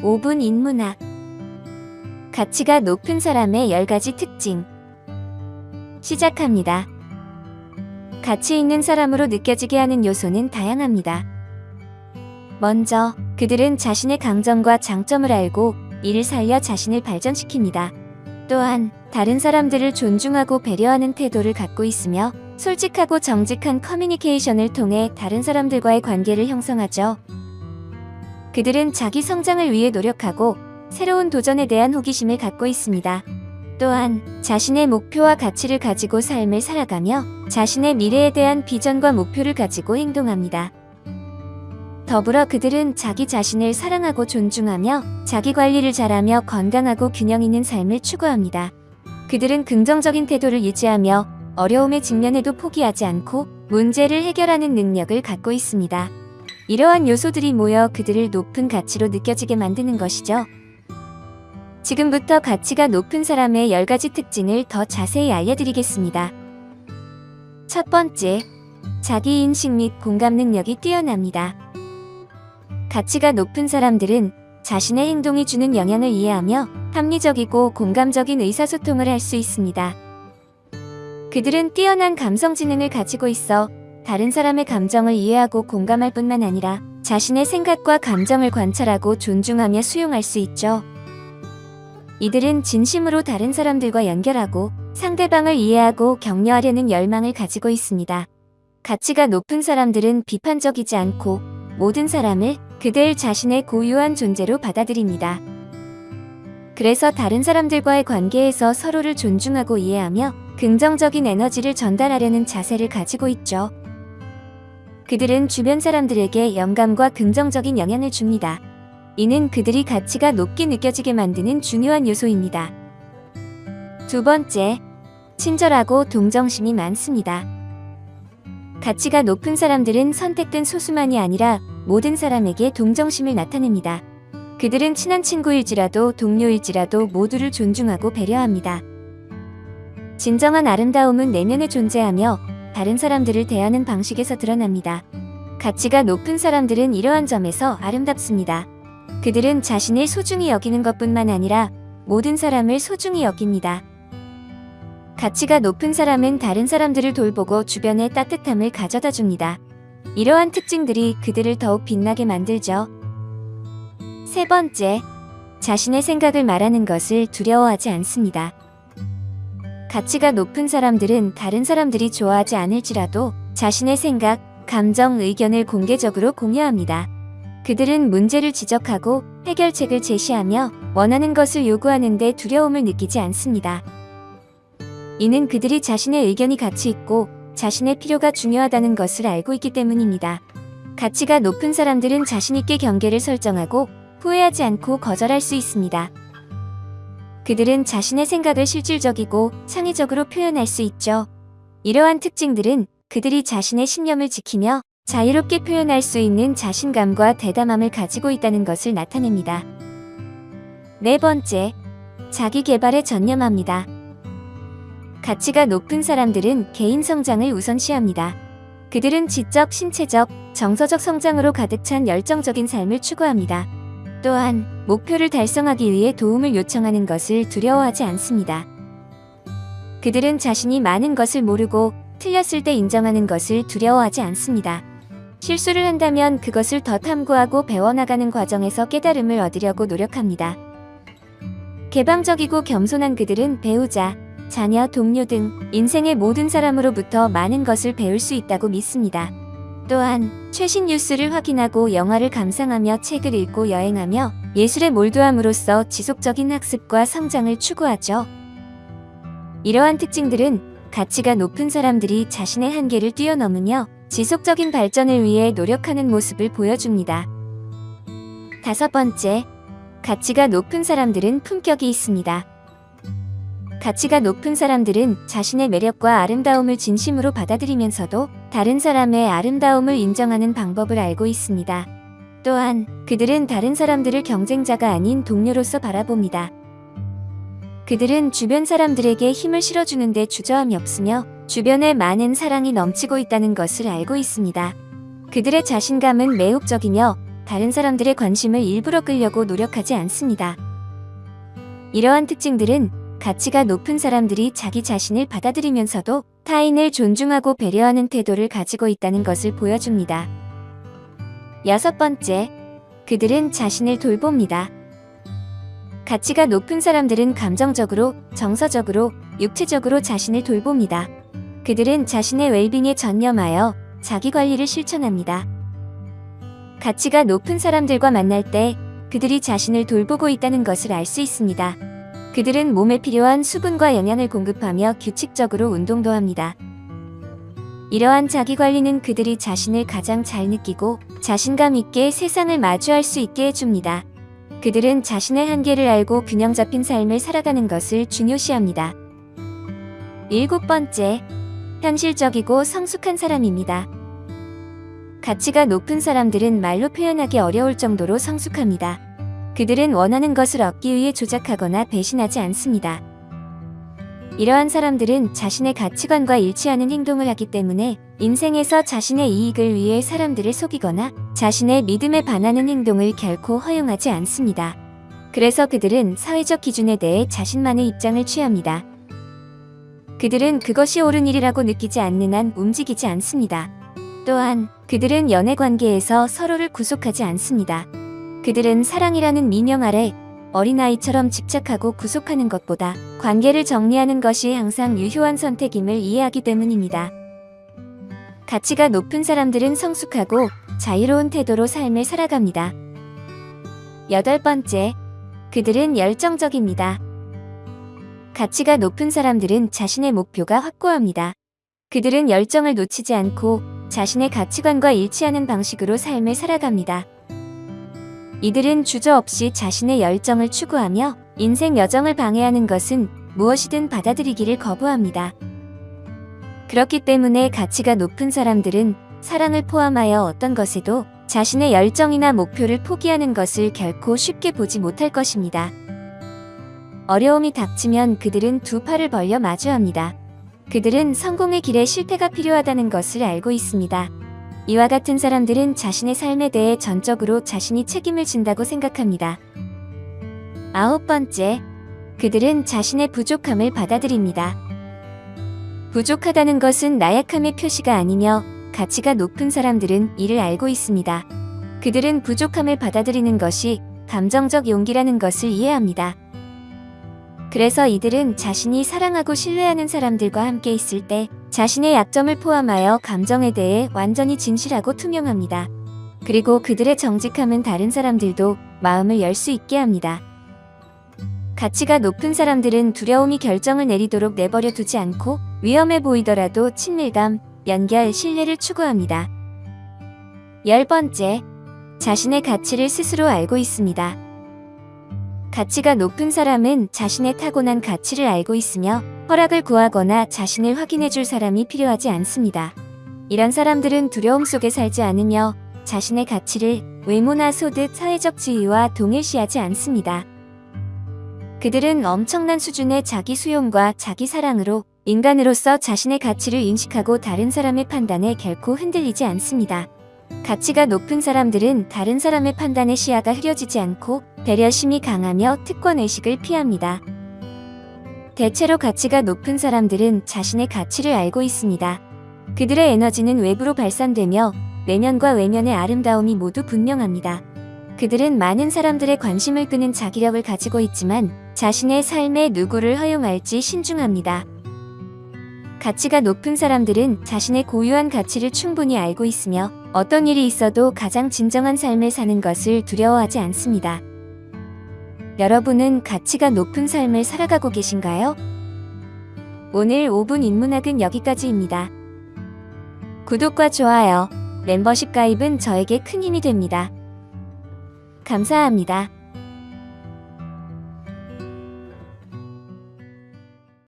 5분 인문학. 가치가 높은 사람의 10가지 특징. 시작합니다. 가치 있는 사람으로 느껴지게 하는 요소는 다양합니다. 먼저, 그들은 자신의 강점과 장점을 알고 이를 살려 자신을 발전시킵니다. 또한, 다른 사람들을 존중하고 배려하는 태도를 갖고 있으며 솔직하고 정직한 커뮤니케이션을 통해 다른 사람들과의 관계를 형성하죠. 그들은 자기 성장을 위해 노력하고 새로운 도전에 대한 호기심을 갖고 있습니다. 또한 자신의 목표와 가치를 가지고 삶을 살아가며 자신의 미래에 대한 비전과 목표를 가지고 행동합니다. 더불어 그들은 자기 자신을 사랑하고 존중하며 자기 관리를 잘하며 건강하고 균형 있는 삶을 추구합니다. 그들은 긍정적인 태도를 유지하며 어려움에 직면해도 포기하지 않고 문제를 해결하는 능력을 갖고 있습니다. 이러한 요소들이 모여 그들을 높은 가치로 느껴지게 만드는 것이죠. 지금부터 가치가 높은 사람의 10가지 특징을 더 자세히 알려드리겠습니다. 첫 번째, 자기인식 및 공감 능력이 뛰어납니다. 가치가 높은 사람들은 자신의 행동이 주는 영향을 이해하며 합리적이고 공감적인 의사소통을 할 수 있습니다. 그들은 뛰어난 감성 지능을 가지고 있어 다른 사람의 감정을 이해하고 공감할 뿐만 아니라 자신의 생각과 감정을 관찰하고 존중하며 수용할 수 있죠. 이들은 진심으로 다른 사람들과 연결하고 상대방을 이해하고 격려하려는 열망을 가지고 있습니다. 가치가 높은 사람들은 비판적이지 않고 모든 사람을 그들 자신의 고유한 존재로 받아들입니다. 그래서 다른 사람들과의 관계에서 서로를 존중하고 이해하며 긍정적인 에너지를 전달하려는 자세를 가지고 있죠. 그들은 주변 사람들에게 영감과 긍정적인 영향을 줍니다. 이는 그들이 가치가 높게 느껴지게 만드는 중요한 요소입니다. 두 번째, 친절하고 동정심이 많습니다. 가치가 높은 사람들은 선택된 소수만이 아니라 모든 사람에게 동정심을 나타냅니다. 그들은 친한 친구일지라도 동료일지라도 모두를 존중하고 배려합니다. 진정한 아름다움은 내면에 존재하며 다른 사람들을 대하는 방식에서 드러납니다. 가치가 높은 사람들은 이러한 점에서 아름답습니다. 그들은 자신을 소중히 여기는 것뿐만 아니라 모든 사람을 소중히 여깁니다. 가치가 높은 사람은 다른 사람들을 돌보고 주변에 따뜻함을 가져다 줍니다. 이러한 특징들이 그들을 더욱 빛나게 만들죠. 세 번째, 자신의 생각을 말하는 것을 두려워하지 않습니다. 가치가 높은 사람들은 다른 사람들이 좋아하지 않을지라도 자신의 생각, 감정, 의견을 공개적으로 공유합니다. 그들은 문제를 지적하고 해결책을 제시하며 원하는 것을 요구하는 데 두려움을 느끼지 않습니다. 이는 그들이 자신의 의견이 가치 있고 자신의 필요가 중요하다는 것을 알고 있기 때문입니다. 가치가 높은 사람들은 자신 있게 경계를 설정하고 후회하지 않고 거절할 수 있습니다. 그들은 자신의 생각을 실질적이고 창의적으로 표현할 수 있죠. 이러한 특징들은 그들이 자신의 신념을 지키며 자유롭게 표현할 수 있는 자신감과 대담함을 가지고 있다는 것을 나타냅니다. 네 번째, 자기 개발에 전념합니다. 가치가 높은 사람들은 개인 성장을 우선시합니다. 그들은 지적, 신체적, 정서적 성장으로 가득 찬 열정적인 삶을 추구합니다. 또한 목표를 달성하기 위해 도움을 요청하는 것을 두려워하지 않습니다. 그들은 자신이 많은 것을 모르고 틀렸을 때 인정하는 것을 두려워하지 않습니다. 실수를 한다면 그것을 더 탐구하고 배워나가는 과정에서 깨달음을 얻으려고 노력합니다. 개방적이고 겸손한 그들은 배우자, 자녀, 동료 등 인생의 모든 사람으로부터 많은 것을 배울 수 있다고 믿습니다. 또한 최신 뉴스를 확인하고 영화를 감상하며 책을 읽고 여행하며 예술에 몰두함으로써 지속적인 학습과 성장을 추구하죠. 이러한 특징들은 가치가 높은 사람들이 자신의 한계를 뛰어넘으며 지속적인 발전을 위해 노력하는 모습을 보여줍니다. 다섯 번째, 가치가 높은 사람들은 품격이 있습니다. 가치가 높은 사람들은 자신의 매력과 아름다움을 진심으로 받아들이면서도 다른 사람의 아름다움을 인정하는 방법을 알고 있습니다. 또한 그들은 다른 사람들을 경쟁자가 아닌 동료로서 바라봅니다. 그들은 주변 사람들에게 힘을 실어주는 데 주저함이 없으며 주변에 많은 사랑이 넘치고 있다는 것을 알고 있습니다. 그들의 자신감은 매혹적이며 다른 사람들의 관심을 일부러 끌려고 노력하지 않습니다. 이러한 특징들은 가치가 높은 사람들이 자기 자신을 받아들이면서도 타인을 존중하고 배려하는 태도를 가지고 있다는 것을 보여줍니다. 여섯 번째, 그들은 자신을 돌봅니다. 가치가 높은 사람들은 감정적으로, 정서적으로, 육체적으로 자신을 돌봅니다. 그들은 자신의 웰빙에 전념하여 자기 관리를 실천합니다. 가치가 높은 사람들과 만날 때 그들이 자신을 돌보고 있다는 것을 알 수 있습니다. 그들은 몸에 필요한 수분과 영양을 공급하며 규칙적으로 운동도 합니다. 이러한 자기관리는 그들이 자신을 가장 잘 느끼고 자신감 있게 세상을 마주할 수 있게 해줍니다. 그들은 자신의 한계를 알고 균형 잡힌 삶을 살아가는 것을 중요시합니다. 일곱 번째, 현실적이고 성숙한 사람입니다. 가치가 높은 사람들은 말로 표현하기 어려울 정도로 성숙합니다. 그들은 원하는 것을 얻기 위해 조작하거나 배신하지 않습니다. 이러한 사람들은 자신의 가치관과 일치하는 행동을 하기 때문에 인생에서 자신의 이익을 위해 사람들을 속이거나 자신의 믿음에 반하는 행동을 결코 허용하지 않습니다. 그래서 그들은 사회적 기준에 대해 자신만의 입장을 취합니다. 그들은 그것이 옳은 일이라고 느끼지 않는 한 움직이지 않습니다. 또한 그들은 연애 관계에서 서로를 구속하지 않습니다. 그들은 사랑이라는 미명 아래 어린아이처럼 집착하고 구속하는 것보다 관계를 정리하는 것이 항상 유효한 선택임을 이해하기 때문입니다. 가치가 높은 사람들은 성숙하고 자유로운 태도로 삶을 살아갑니다. 여덟 번째, 그들은 열정적입니다. 가치가 높은 사람들은 자신의 목표가 확고합니다. 그들은 열정을 놓치지 않고 자신의 가치관과 일치하는 방식으로 삶을 살아갑니다. 이들은 주저없이 자신의 열정을 추구하며 인생 여정을 방해하는 것은 무엇이든 받아들이기를 거부합니다. 그렇기 때문에 가치가 높은 사람들은 사랑을 포함하여 어떤 것에도 자신의 열정이나 목표를 포기하는 것을 결코 쉽게 보지 못할 것입니다. 어려움이 닥치면 그들은 두 팔을 벌려 마주합니다. 그들은 성공의 길에 실패가 필요하다는 것을 알고 있습니다. 이와 같은 사람들은 자신의 삶에 대해 전적으로 자신이 책임을 진다고 생각합니다. 아홉 번째, 그들은 자신의 부족함을 받아들입니다. 부족하다는 것은 나약함의 표시가 아니며 가치가 높은 사람들은 이를 알고 있습니다. 그들은 부족함을 받아들이는 것이 감정적 용기라는 것을 이해합니다. 그래서 이들은 자신이 사랑하고 신뢰하는 사람들과 함께 있을 때 자신의 약점을 포함하여 감정에 대해 완전히 진실하고 투명합니다. 그리고 그들의 정직함은 다른 사람들도 마음을 열 수 있게 합니다. 가치가 높은 사람들은 두려움이 결정을 내리도록 내버려 두지 않고 위험해 보이더라도 친밀감, 연결, 신뢰를 추구합니다. 열 번째, 자신의 가치를 스스로 알고 있습니다. 가치가 높은 사람은 자신의 타고난 가치를 알고 있으며 허락을 구하거나 자신을 확인해 줄 사람이 필요하지 않습니다. 이런 사람들은 두려움 속에 살지 않으며 자신의 가치를 외모나 소득, 사회적 지위와 동일시하지 않습니다. 그들은 엄청난 수준의 자기 수용과 자기 사랑으로 인간으로서 자신의 가치를 인식하고 다른 사람의 판단에 결코 흔들리지 않습니다. 가치가 높은 사람들은 다른 사람의 판단에 시야가 흐려지지 않고 배려심이 강하며 특권의식을 피합니다. 대체로 가치가 높은 사람들은 자신의 가치를 알고 있습니다. 그들의 에너지는 외부로 발산되며 내면과 외면의 아름다움이 모두 분명합니다. 그들은 많은 사람들의 관심을 끄는 자기력을 가지고 있지만 자신의 삶에 누구를 허용할지 신중합니다. 가치가 높은 사람들은 자신의 고유한 가치를 충분히 알고 있으며 어떤 일이 있어도 가장 진정한 삶을 사는 것을 두려워하지 않습니다. 여러분은 가치가 높은 삶을 살아가고 계신가요? 오늘 5분 인문학은 여기까지입니다. 구독과 좋아요, 멤버십 가입은 저에게 큰 힘이 됩니다. 감사합니다.